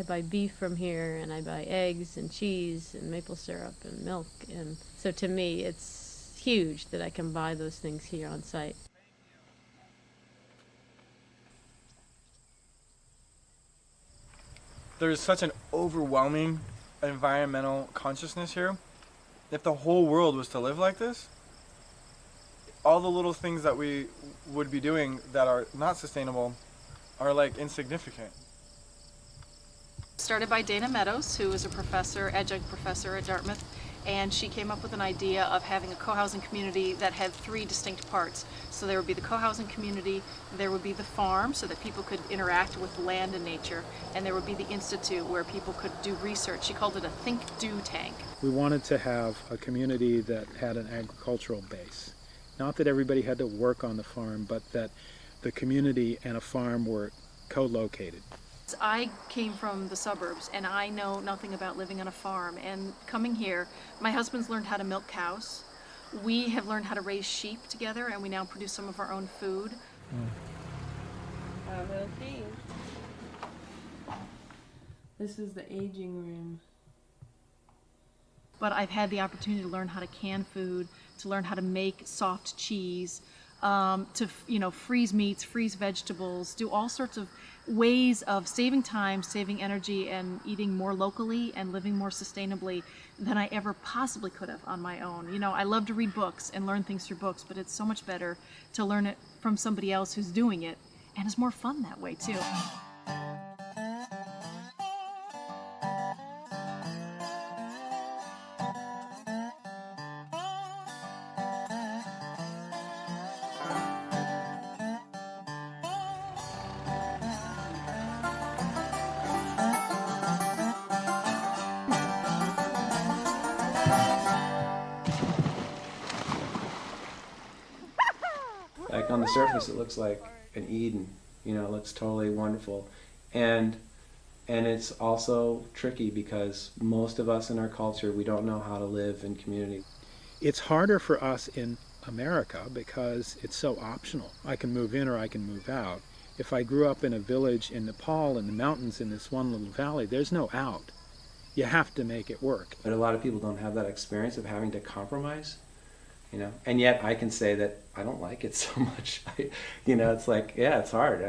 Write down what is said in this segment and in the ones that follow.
I buy beef from here, and I buy eggs and cheese and maple syrup and milk. And so to me, it's huge that I can buy those things here on site. There's such an overwhelming environmental consciousness here. If the whole world was to live like this, all the little things that we would be doing that are not sustainable are like insignificant. Started by Dana Meadows, who is a professor, adjunct professor at Dartmouth, and she came up with an idea of having a co-housing community that had three distinct parts. So there would be the co-housing community, there would be the farm so that people could interact with land and nature, and there would be the institute where people could do research. She called it a think-do tank. We wanted to have a community that had an agricultural base. Not that everybody had to work on the farm, but that the community and a farm were co-located. I came from the suburbs and I know nothing about living on a farm, and coming here, my husband's learned how to milk cows. We have learned how to raise sheep together, and we now produce some of our own food. This is the aging room. But I've had the opportunity to learn how to can food, to learn how to make soft cheese, to freeze meats, freeze vegetables, do all sorts of ways of saving time, saving energy, and eating more locally and living more sustainably than I ever possibly could have on my own. You know, I love to read books and learn things through books, but it's so much better to learn it from somebody else who's doing it, and it's more fun that way too. Like on the surface, it looks like an Eden. You know, it looks totally wonderful, and it's also tricky because most of us in our culture, we don't know how to live in community. It's harder for us in America because it's so optional. I can move in or I can move out. If I grew up in a village in Nepal in the mountains in this one little valley, there's no out. You have to make it work. But a lot of people don't have that experience of having to compromise. You know, and yet I can say that I don't like it so much. It's like, yeah, it's hard.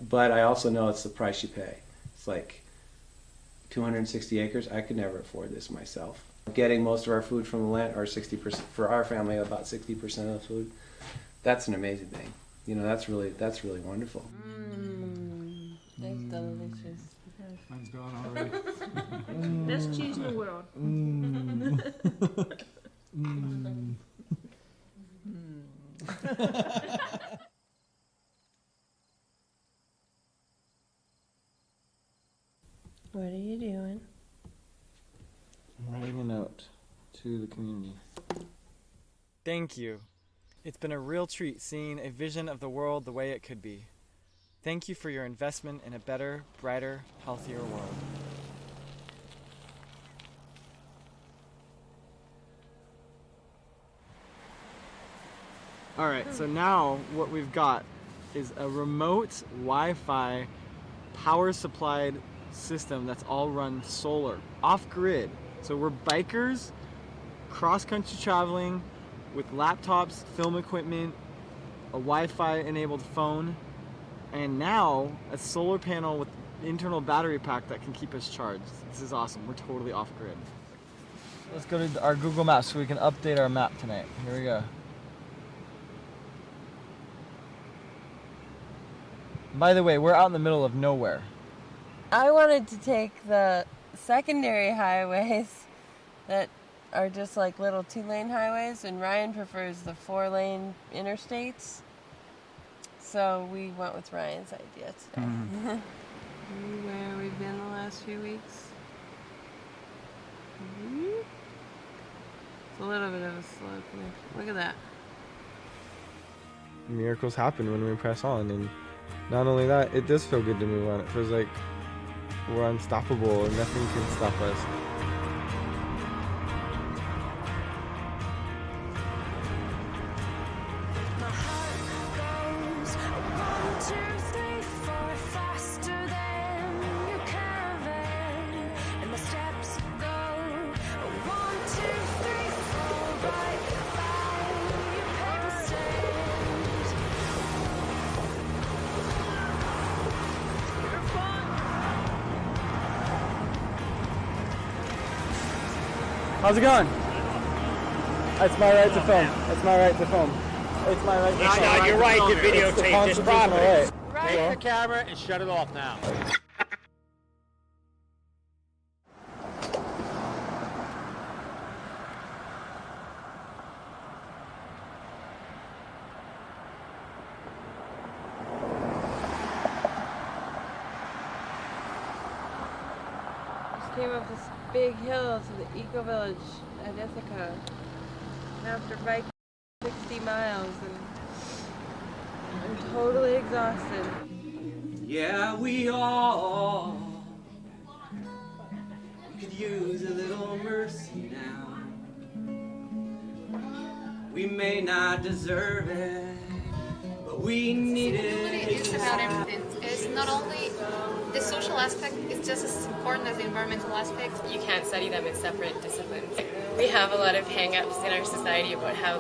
But I also know it's the price you pay. It's like 260 acres. I could never afford this myself. Getting most of our food from the land, or 60% for our family, about 60% of the food. That's an amazing thing. You know, that's really wonderful. That's delicious. Mine's gone already. Best cheese in the world. What are you doing? I'm writing a note to the community. Thank you. It's been a real treat seeing a vision of the world the way it could be. Thank you for your investment in a better, brighter, healthier world. Alright, so now what we've got is a remote Wi-Fi power supplied system that's all run solar, off-grid. So we're bikers, cross-country traveling with laptops, film equipment, a Wi-Fi enabled phone, and now a solar panel with internal battery pack that can keep us charged. This is awesome. We're totally off-grid. Let's go to our Google Maps so we can update our map tonight. Here we go. By the way, we're out in the middle of nowhere. I wanted to take the secondary highways that are just like little 2-lane highways, and Ryan prefers the 4-lane interstates. So we went with Ryan's idea today. Where we've been the last few weeks. It's a little bit of a slope. Look at that. Miracles happen when we press on, and not only that, it does feel good to move on. It feels like we're unstoppable and nothing can stop us. My heart goes 1, 2, 3, 4 faster than you can How's it going? It's my right to film. It's my right to film. It's my right to film. No, you're right to videotape this property. Right. Take the camera and shut it off now. Just came up this big hill to the Eco Village at Ithaca. And after biking 60 miles and I'm totally exhausted. Yeah, we all could use a little mercy now. We may not deserve it, but we need it. It's about everything. It's not only the social aspect, it's just as important as the environmental aspect. You can't study them in separate disciplines. We have a lot of hang-ups in our society about how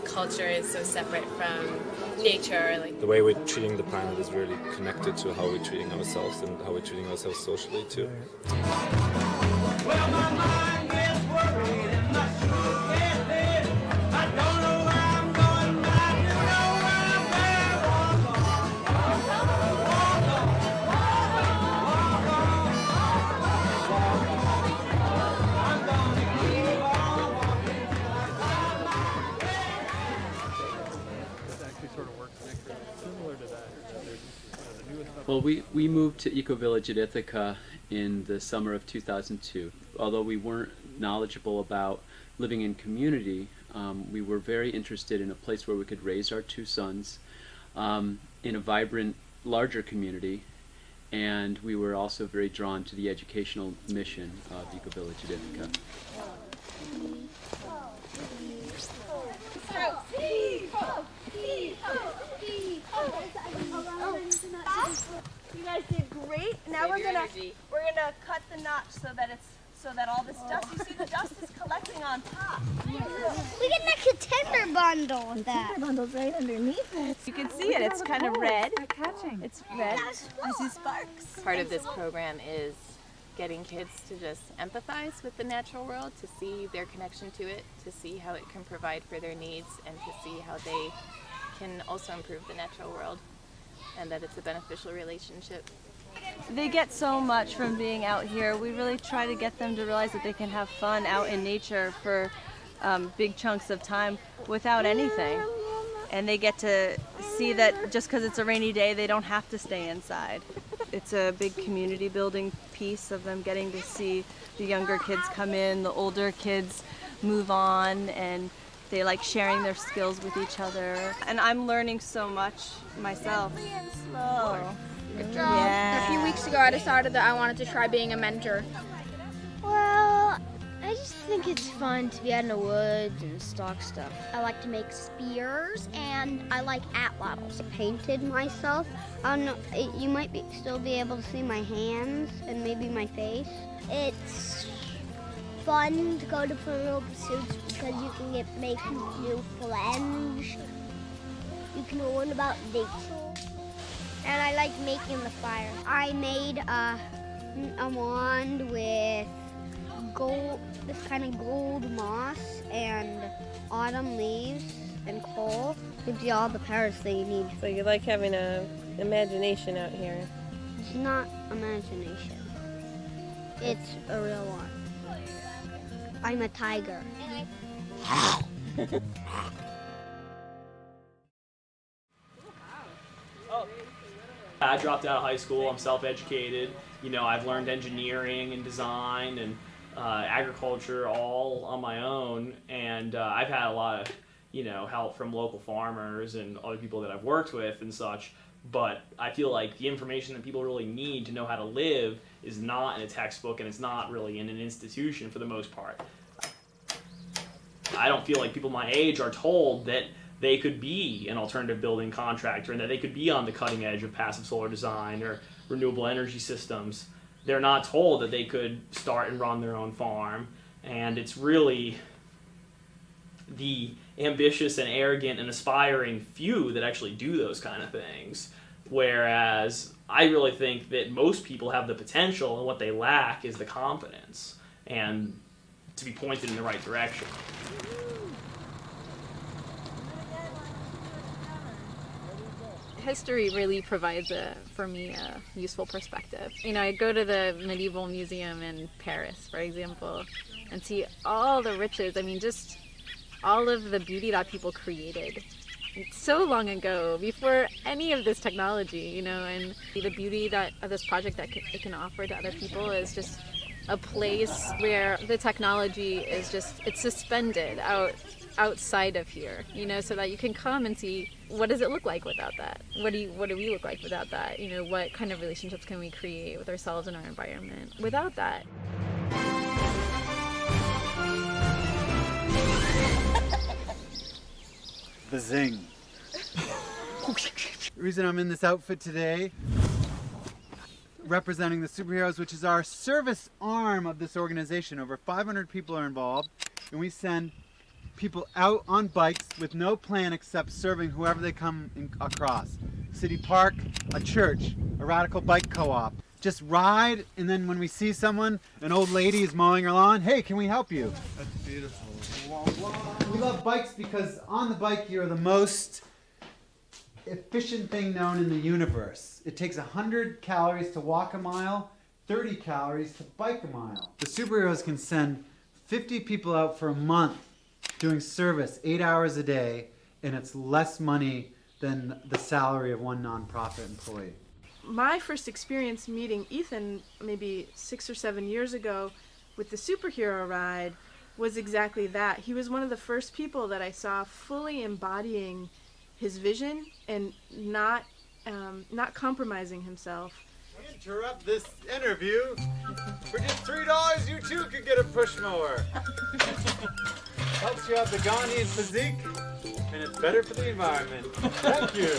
culture is so separate from nature. The way we're treating the planet is really connected to how we're treating ourselves and how we're treating ourselves socially too. Well, my mind gets worried and my sugar gets big. I don't know where I'm going, but I do know where I'm better. Well, we moved to Eco Village at Ithaca in the summer of 2002. Although we weren't knowledgeable about living in community, we were very interested in a place where we could raise our two sons in a vibrant, larger community, and we were also very drawn to the educational mission of Eco Village at Ithaca. You guys did great. Now we're gonna cut the notch so that all this dust, you see the dust is collecting on top. We can make a timber bundle with that. Timber bundle's right underneath it. You can see it. It's kind of red. Catching. It's red. I see sparks. Part of this program is getting kids to just empathize with the natural world, to see their connection to it, to see how it can provide for their needs, and to see how they can also improve the natural world, and that it's a beneficial relationship. They get so much from being out here. We really try to get them to realize that they can have fun out in nature for big chunks of time without anything. And they get to see that just because it's a rainy day, they don't have to stay inside. It's a big community building piece of them getting to see the younger kids come in, the older kids move on, and they like sharing their skills with each other. And I'm learning so much myself. Slow. Good job. Yeah. A few weeks ago, I decided that I wanted to try being a mentor. Well, I just think it's fun to be out in the woods and stalk stuff. I like to make spears and I like atlatls. I painted myself. I don't know, you might still be able to see my hands and maybe my face. It's fun to go to Trivial Pursuits because you can make new friends. You can learn about nature. And I like making the fire. I made a wand with gold, this kind of gold moss and autumn leaves and coal. Gives you all the powers that you need. So you like having an imagination out here? It's not imagination. It's a real one. I'm a tiger. I dropped out of high school. I'm self-educated. You know, I've learned engineering and design and agriculture all on my own, and I've had a lot of, help from local farmers and other people that I've worked with and such. But I feel like the information that people really need to know how to live is not in a textbook, and it's not really in an institution for the most part. I don't feel like people my age are told that they could be an alternative building contractor and that they could be on the cutting edge of passive solar design or renewable energy systems. They're not told that they could start and run their own farm, and it's really the ambitious and arrogant and aspiring few that actually do those kind of things, whereas I really think that most people have the potential, and what they lack is the confidence. And to be pointed in the right direction. History really provides, for me, a useful perspective. You know, I go to the Medieval Museum in Paris, for example, and see all the riches. I mean, just all of the beauty that people created so long ago, before any of this technology, you know, and the beauty that of this project that it can offer to other people is just a place where the technology is just, it's suspended outside of here, you know, so that you can come and see, what does it look like without that? What do we look like without that? You know, what kind of relationships can we create with ourselves and our environment without that? The zing. The reason I'm in this outfit today, representing the Superheroes, which is our service arm of this organization. Over 500 people are involved, and we send people out on bikes with no plan except serving whoever they come across. City park, a church, a radical bike co-op. Just ride, and then when we see someone, an old lady is mowing her lawn, hey, can we help you? That's beautiful. We love bikes because on the bike you're the most efficient thing known in the universe. It takes 100 calories to walk a mile, 30 calories to bike a mile. The Superheroes can send 50 people out for a month doing service 8 hours a day, and it's less money than the salary of one nonprofit employee. My first experience meeting Ethan maybe 6 or 7 years ago with the Superhero Ride was exactly that. He was one of the first people that I saw fully embodying his vision and not compromising himself. Interrupt this interview. For just $3, you too could get a push mower. Helps you have the Gandhian physique, and it's better for the environment. Thank you.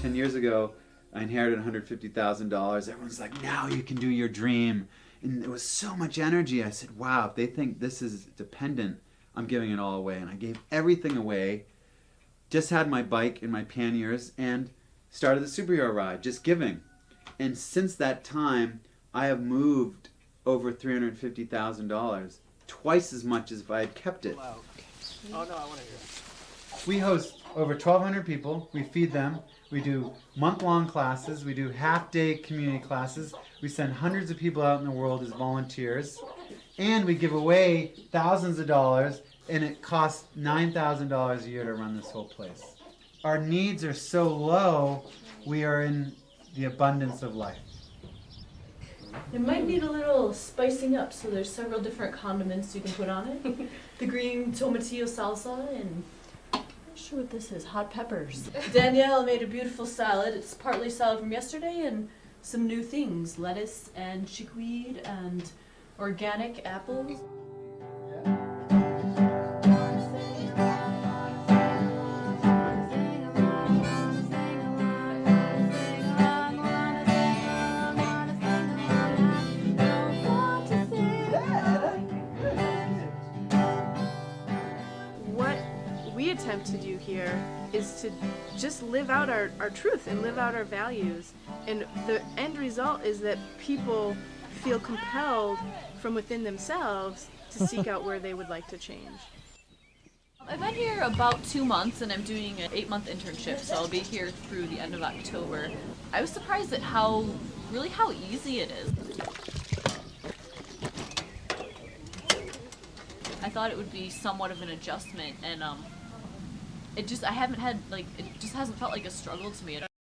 10 years ago, I inherited $150,000. Everyone's like, now you can do your dream. And there was so much energy. I said, wow, if they think this is dependent, I'm giving it all away. And I gave everything away. Just had my bike and my panniers and started the Superhero Ride, just giving. And since that time, I have moved over $350,000, twice as much as if I had kept it. Oh no, I want to hear. We host over 1,200 people. We feed them. We do month-long classes. We do half-day community classes. We send hundreds of people out in the world as volunteers. And we give away thousands of dollars, and it costs $9,000 a year to run this whole place. Our needs are so low, we are in the abundance of life. It might need a little spicing up, so there's several different condiments you can put on it. The green tomatillo salsa and I'm not sure what this is, hot peppers. Danielle made a beautiful salad. It's partly salad from yesterday and some new things, lettuce and chickweed and organic apples. Attempt to do here is to just live out our truth and live out our values, and the end result is that people feel compelled from within themselves to seek out where they would like to change. I've been here about 2 months and I'm doing an 8-month internship, so I'll be here through the end of October. I was surprised at how easy it is. I thought it would be somewhat of an adjustment, and it just hasn't felt like a struggle to me.